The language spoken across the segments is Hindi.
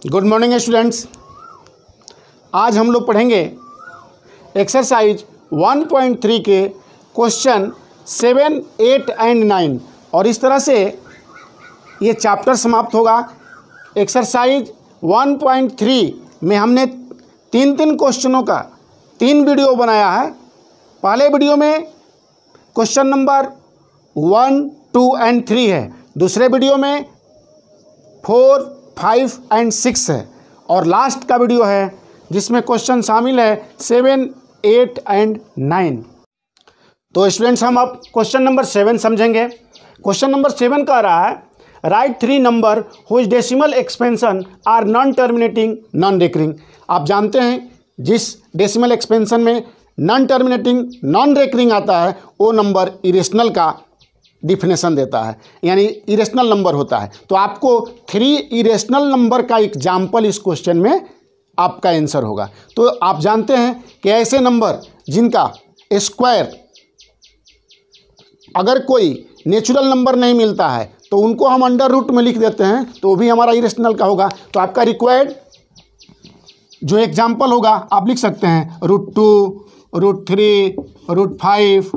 Good morning students. आज हम लोग पढ़ेंगे एक्सरसाइज 1.3 के क्वेश्चन 7, 8 एंड 9 और इस तरह से ये चैप्टर समाप्त होगा। एक्सरसाइज 1.3 में हमने तीन क्वेश्चनों का 3 वीडियो बनाया है। पहले वीडियो में क्वेश्चन नंबर 1, 2 एंड 3 है, दूसरे वीडियो में 4, 5 एंड 6 है और लास्ट का वीडियो है जिसमें क्वेश्चन शामिल है 7, 8 एंड 9। तो स्टूडेंट्स हम अब क्वेश्चन नंबर 7 समझेंगे। क्वेश्चन नंबर 7 कह रहा है right 3 number whose decimal expansion are non terminating non recurring. आप जानते हैं जिस डेसिमल एक्सपेंशन में नॉन टर्मिनेटिंग नॉन रेकरिंग आता है वो नंबर इरेशनल का डिफिनेशन देता है, यानी इरेशनल नंबर होता है। तो आपको 3 इरेशनल नंबर का एग्जाम्पल इस क्वेश्चन में आपका आंसर होगा। तो आप जानते हैं कि ऐसे नंबर जिनका स्क्वायर अगर कोई नेचुरल नंबर नहीं मिलता है तो उनको हम अंडर रूट में लिख देते हैं, तो वो भी हमारा इरेशनल का होगा। तो आपका रिक्वायर्ड जो एग्जाम्पल होगा आप लिख सकते हैं √2, √3, √5,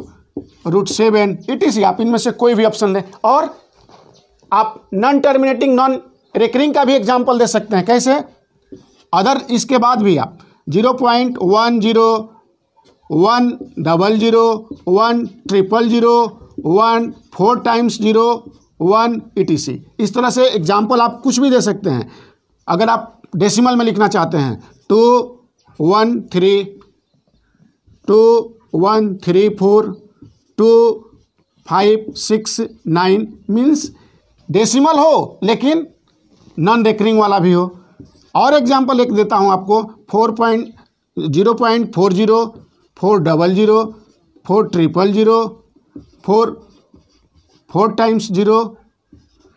√7 etc। आप इनमें से कोई भी ऑप्शन लें। और आप नॉन टर्मिनेटिंग नॉन रेकरिंग का भी एग्जाम्पल दे सकते हैं। कैसे? अदर इसके बाद भी आप 0.10, 1, 00, 1, 000, 1, 4 times 0, 1 etc। इस तरह से एग्जाम्पल आप कुछ भी दे सकते हैं। अगर आप डेसिमल में लिखना चाहते हैं 2, 1, 3, 2, 1, 3, 4, 2, 5, 6, 9 मीन्स डेसिमल हो लेकिन नॉन रेकरिंग वाला भी हो। और एग्जांपल एक देता हूं आपको 0.40, 400, 400, 4 times 0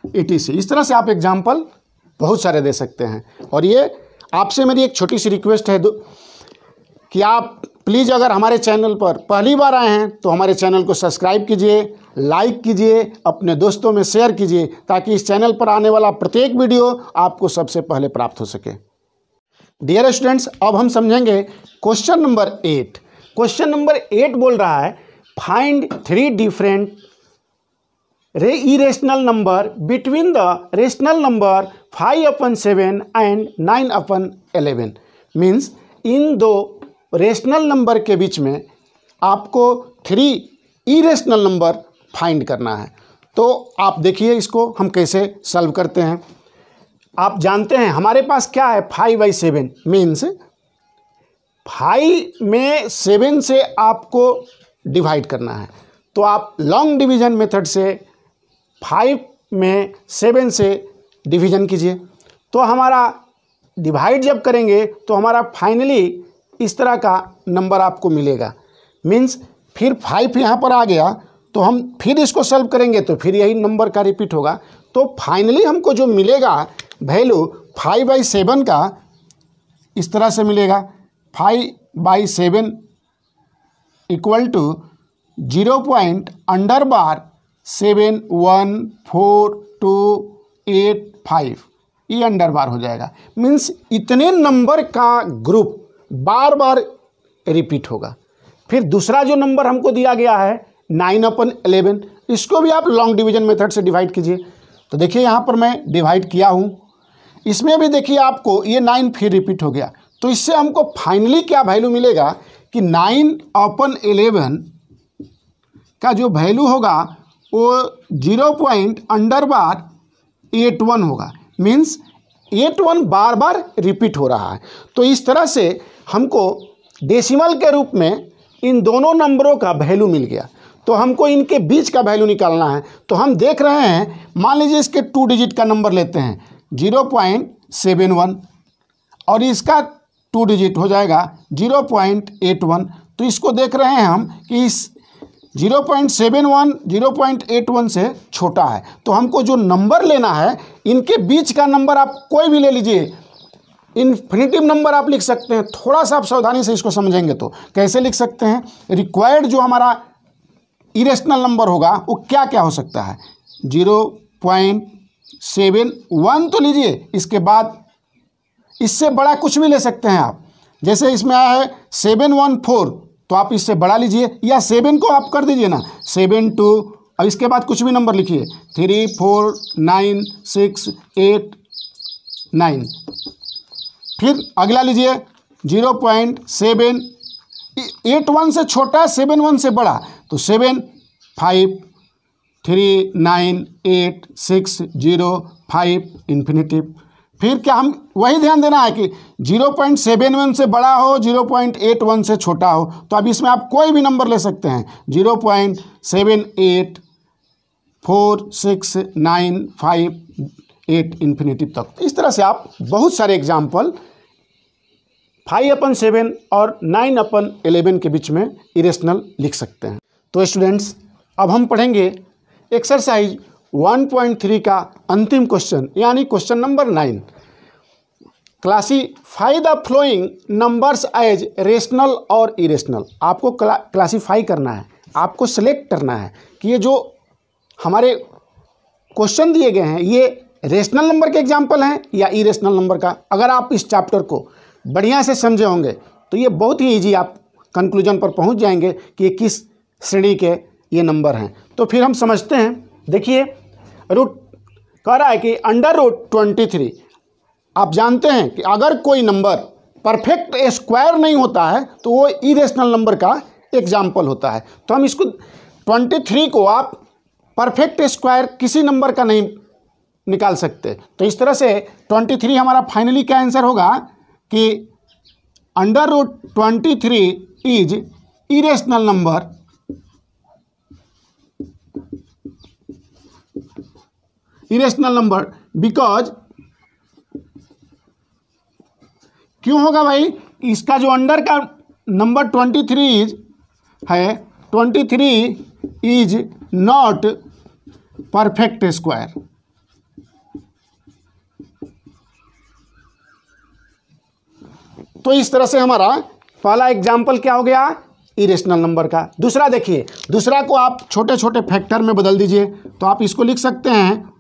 etc। इस तरह से आप एग्जांपल बहुत सारे दे सकते हैं। और ये आपसे मेरी एक छोटी सी रिक्वेस्ट है कि आप प्लीज़ अगर हमारे चैनल पर पहली बार आए हैं तो हमारे चैनल को सब्सक्राइब कीजिए, लाइक कीजिए, अपने दोस्तों में शेयर कीजिए ताकि इस चैनल पर आने वाला प्रत्येक वीडियो आपको सबसे पहले प्राप्त हो सके। डियर स्टूडेंट्स, अब हम समझेंगे क्वेश्चन नंबर 8। क्वेश्चन नंबर 8 बोल रहा है find 3 different irrational number between the rational number 5/7 and 9/11। Means in दो रेशनल नंबर के बीच में आपको 3 इरेशनल नंबर फाइंड करना है। तो आप देखिए इसको हम कैसे सॉल्व करते हैं। आप जानते हैं हमारे पास क्या है 5/7 मीन्स 5 में 7 से आपको डिवाइड करना है। तो आप लॉन्ग डिवीजन मेथड से 5 में 7 से डिवीजन कीजिए। तो हमारा डिवाइड जब करेंगे तो हमारा फाइनली इस तरह का नंबर आपको मिलेगा। मीन्स फिर 5 यहाँ पर आ गया तो हम फिर इसको सॉल्व करेंगे तो फिर यही नंबर का रिपीट होगा। तो फाइनली हमको जो मिलेगा वैल्यू 5/7 का इस तरह से मिलेगा 5/7 इक्वल टू 0.71428 ये अंडर बार हो जाएगा। मीन्स इतने नंबर का ग्रुप बार बार रिपीट होगा। फिर दूसरा जो नंबर हमको दिया गया है 9/11, इसको भी आप लॉन्ग डिवीजन मेथड से डिवाइड कीजिए। तो देखिए यहाँ पर मैं डिवाइड किया हूँ, इसमें भी देखिए आपको ये 9 फिर रिपीट हो गया। तो इससे हमको फाइनली क्या वैल्यू मिलेगा कि 9/11 का जो वैल्यू होगा वो 0.81 होगा। मीन्स 81 बार बार रिपीट हो रहा है। तो इस तरह से हमको डेसिमल के रूप में इन दोनों नंबरों का वैल्यू मिल गया। तो हमको इनके बीच का वैल्यू निकालना है। तो हम देख रहे हैं, मान लीजिए इसके 2 डिजिट का नंबर लेते हैं 0.71 और इसका 2 डिजिट हो जाएगा 0.81। तो इसको देख रहे हैं हम कि इस 0.71 0.81 से छोटा है। तो हमको जो नंबर लेना है इनके बीच का नंबर आप कोई भी ले लीजिए, इन्फिनिटिव नंबर आप लिख सकते हैं। थोड़ा सा आप सावधानी से इसको समझेंगे तो कैसे लिख सकते हैं। रिक्वायर्ड जो हमारा इरेशनल नंबर होगा वो क्या क्या हो सकता है 0.71 तो लीजिए, इसके बाद इससे बड़ा कुछ भी ले सकते हैं आप। जैसे इसमें आया है 714, तो आप इससे बड़ा लीजिए, या 7 को आप कर दीजिए ना 72, अब इसके बाद कुछ भी नंबर लिखिए 3 4 9 6 8 9। फिर अगला लीजिए 0.781 से छोटा 71 से बड़ा, तो 7 5 3 9 8 6 0 5 इन्फिनिटिव। फिर क्या हम वही ध्यान देना है कि 0.71 से बड़ा हो, 0.81 से छोटा हो, तो अब इसमें आप कोई भी नंबर ले सकते हैं 0.78 4 6 9 5 8 इन्फिनिटिव तक। इस तरह से आप बहुत सारे एग्जाम्पल 5/7 और 9/11 के बीच में इरेशनल लिख सकते हैं। तो स्टूडेंट्स, अब हम पढ़ेंगे एक्सरसाइज 1.3 का अंतिम क्वेश्चन, यानी question number 9। Classify the following numbers as rational और इरेशनल। आपको क्लासीफाई करना है, आपको सेलेक्ट करना है कि ये जो हमारे क्वेश्चन दिए गए हैं ये रेशनल नंबर के एग्जाम्पल हैं या इरेशनल नंबर का। अगर आप इस चैप्टर को बढ़िया से समझे होंगे तो ये बहुत ही ईजी, आप कंक्लूजन पर पहुंच जाएंगे कि ये किस श्रेणी के ये नंबर हैं। तो फिर हम समझते हैं। देखिए, रूट कह रहा है कि √23। आप जानते हैं कि अगर कोई नंबर परफेक्ट स्क्वायर नहीं होता है तो वो इरेशनल नंबर का एग्जाम्पल होता है। तो हम इसको 23 को आप परफेक्ट स्क्वायर किसी नंबर का नहीं निकाल सकते। तो इस तरह से 23 हमारा फाइनली क्या आंसर होगा कि √23 इज इरेशनल नंबर बिकॉज, क्यों होगा भाई, इसका जो अंडर का नंबर 23 है, 23 इज नॉट परफेक्ट स्क्वायर। तो इस तरह से हमारा पहला एग्जाम्पल क्या हो गया, इरेशनल नंबर का। दूसरा देखिए, दूसरा को आप छोटे छोटे फैक्टर में बदल दीजिए। तो आप इसको लिख सकते हैं,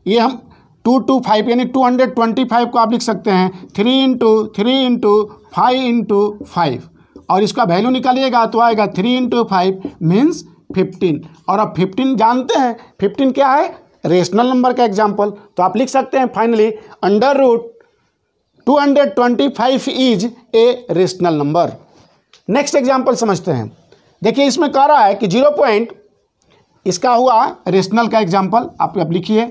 ये हम 225 यानी 225 को आप लिख सकते हैं 3 × 3 × 5 × 5, और इसका वैल्यू निकालिएगा तो आएगा 3 × 5 मीन्स 15। और अब 15 जानते हैं, 15 क्या है, रेशनल नंबर का एग्जाम्पल। तो आप लिख सकते हैं finally √225 is a rational number. Next example समझते हैं। देखिए, इसमें कह रहा है कि 0 पॉइंट, इसका हुआ रेशनल का एग्जाम्पल। आप अब लिखिए।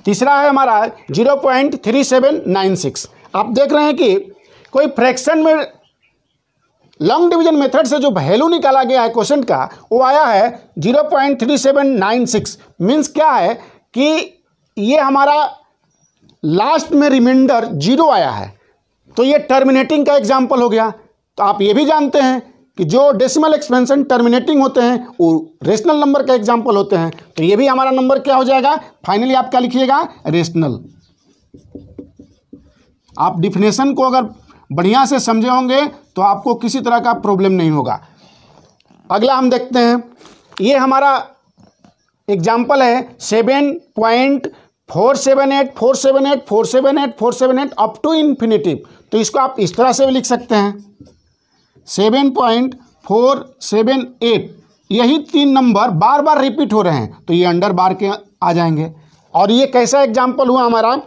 तीसरा है हमारा 0.3796। आप देख रहे हैं कि कोई फ्रैक्शन में लॉन्ग डिवीजन मेथड से जो वैल्यू निकाला गया है क्वेश्चन का, वो आया है 0.3796। मीन्स क्या है कि ये हमारा लास्ट में रिमाइंडर 0 आया है, तो ये टर्मिनेटिंग का एग्जाम्पल हो गया। तो आप ये भी जानते हैं कि जो डेसिमल एक्सपेंशन टर्मिनेटिंग होते हैं वो रेशनल नंबर का एग्जाम्पल होते हैं। तो ये भी हमारा नंबर क्या हो जाएगा, फाइनली आप क्या लिखिएगा, रेशनल। आप डिफिनेशन को अगर बढ़िया से समझे होंगे तो आपको किसी तरह का प्रॉब्लम नहीं होगा। अगला हम देखते हैं, ये हमारा एग्जाम्पल है 7.478 अप टू इन्फिनिटिव। तो इसको आप इस तरह से भी लिख सकते हैं 7.478। यही 3 नंबर बार बार रिपीट हो रहे हैं, तो ये अंडर बार के आ जाएंगे। और ये कैसा एग्जाम्पल हुआ हमारा,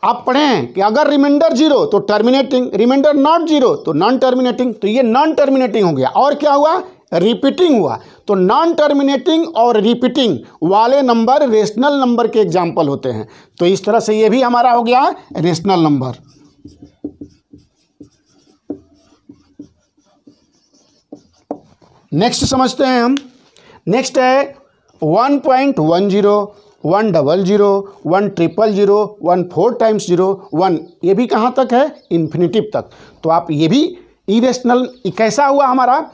आप पढ़ें कि अगर रिमाइंडर 0 तो टर्मिनेटिंग, रिमाइंडर नॉट 0 तो नॉन टर्मिनेटिंग। तो ये नॉन टर्मिनेटिंग हो गया। और क्या हुआ, रिपीटिंग हुआ। तो नॉन टर्मिनेटिंग और रिपीटिंग वाले नंबर रेशनल नंबर के एग्जाम्पल होते हैं। तो इस तरह से ये भी हमारा हो गया रेशनल नंबर। नेक्स्ट समझते हैं हम। नेक्स्ट है 1.10, 100, 100, 1 4 टाइम्स 0, 1। ये भी कहाँ तक है, इन्फिनिटिव तक। तो आप ये भी इरेशनल कैसा हुआ हमारा,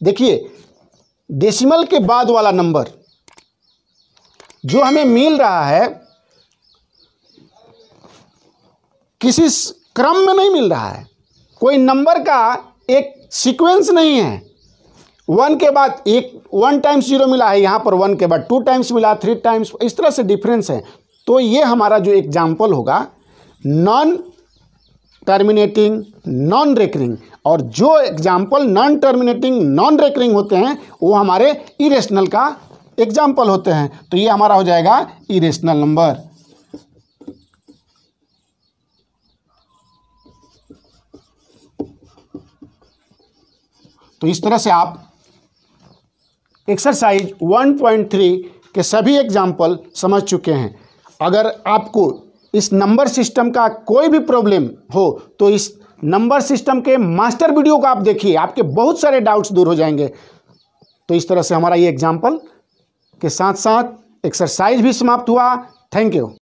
देखिए डेसिमल के बाद वाला नंबर जो हमें मिल रहा है किसी क्रम में नहीं मिल रहा है, कोई नंबर का एक सीक्वेंस नहीं है, 1 के बाद 1 टाइम्स 0 मिला है, यहाँ पर 1 के बाद 2 टाइम्स मिला, 3 टाइम्स, इस तरह से डिफरेंस है। तो ये हमारा जो एग्जाम्पल होगा नॉन टर्मिनेटिंग नॉन रेकरिंग, और जो example non terminating non recurring होते हैं वो हमारे इरेशनल का एग्जाम्पल होते हैं। तो ये हमारा हो जाएगा इरेशनल नंबर। तो इस तरह से आप एक्सरसाइज 1.3 के सभी एग्जाम्पल समझ चुके हैं। अगर आपको इस नंबर सिस्टम का कोई भी प्रॉब्लम हो तो इस नंबर सिस्टम के मास्टर वीडियो को आप देखिए, आपके बहुत सारे डाउट्स दूर हो जाएंगे। तो इस तरह से हमारा ये एग्जाम्पल के साथ साथ एक्सरसाइज भी समाप्त हुआ। Thank you.